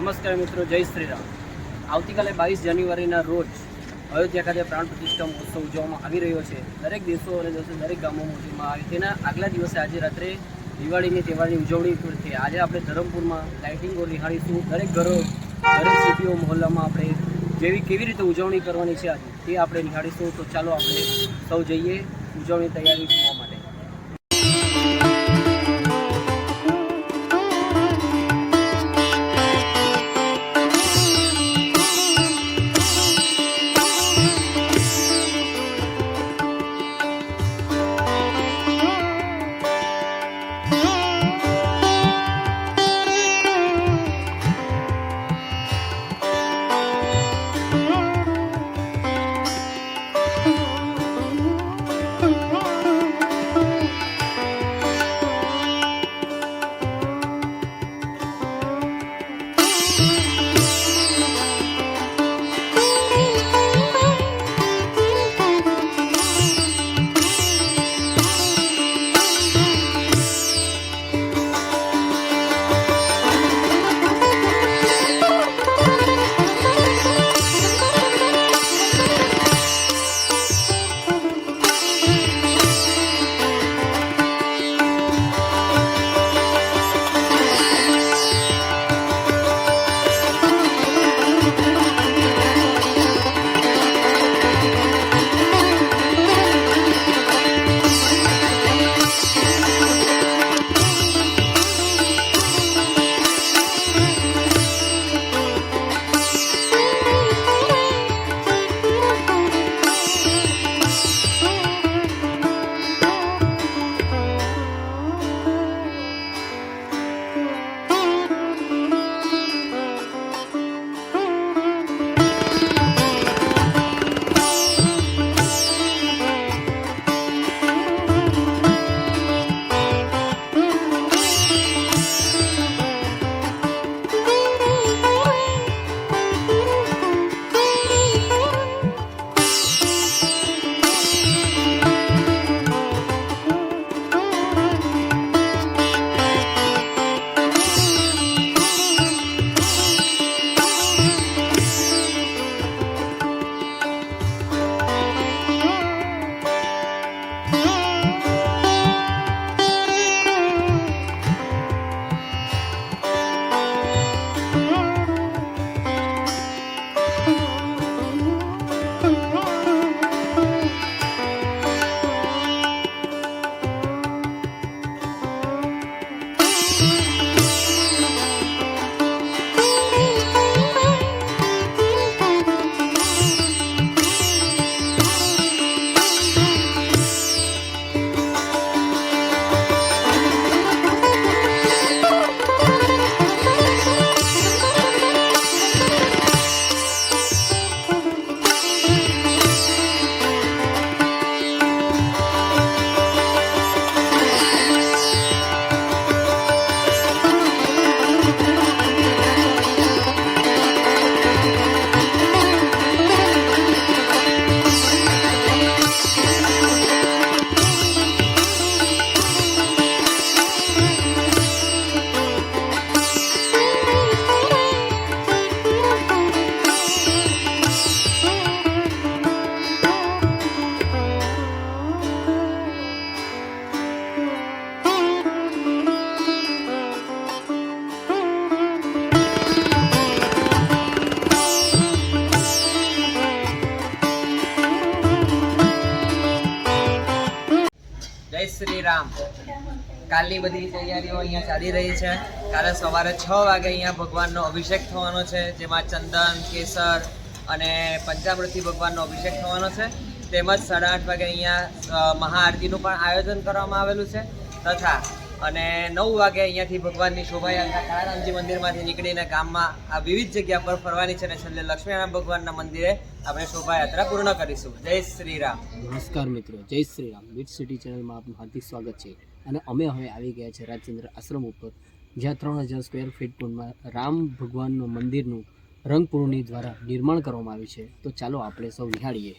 નમસ્કાર મિત્રો, જય શ્રી રામ. આવતીકાલે 22 જાન્યુઆરીના રોજ અયોધ્યા ખાતે પ્રાણ પ્રતિષ્ઠા મહોત્સવ ઉજવવામાં આવી રહ્યો છે. દરેક દેશો અને દરેક ગામોમાં ઉજવવામાં આવે. તેના આગલા દિવસે આજે રાત્રે દિવાળીની તહેવારની ઉજવણી છે. આજે આપણે ધરમપુરમાં લાઇટિંગો નિહાળીશું. દરેક ઘરો, દરેક સિટીઓ, મહોલ્લામાં આપણે કેવી રીતે ઉજવણી કરવાની છે આજે તે આપણે નિહાળીશું. તો ચાલો આપણે સૌ જઈએ ઉજવણી તૈયારી જોવા માટે. જય શ્રી રામ. કાલની બધી તૈયારીઓ અહીંયા ચાલી રહી છે. કાલે સવારે 6 વાગે અહીંયા ભગવાનનો અભિષેક થવાનો છે, જેમાં ચંદન, કેસર અને પંચામૃતથી ભગવાનનો અભિષેક થવાનો છે. તેમજ 8:30 વાગે અહીંયા મહાઆરતીનું પણ આયોજન કરવામાં આવેલું છે. તથા અને 9 વાગે અહીંયાથી ભગવાનની શોભાયાત્રા કાળારામજી મંદિરમાંથી નીકળીને ગામમાં આ વિવિધ જગ્યા પર ફરવાની છે અને છેલ્લે લક્ષ્મીનારાયણ ભગવાનના મંદિરે આપણે શોભાયાત્રા પૂર્ણ કરીશું. જય શ્રી રામ. નમસ્કાર મિત્રો, જય શ્રી રામ. બીટ સિટી ચેનલમાં આપનું હાર્દિક સ્વાગત છે. અને અમે હવે આવી ગયા છે રાજચંદ્ર આશ્રમ ઉપર, જ્યાં 3000 સ્ક્વેર ફીટ પૂરમાં રામ ભગવાનનું મંદિરનું રંગપૂર્ણી દ્વારા નિર્માણ કરવામાં આવ્યું છે. તો ચાલો આપણે સૌ નિહાળીએ.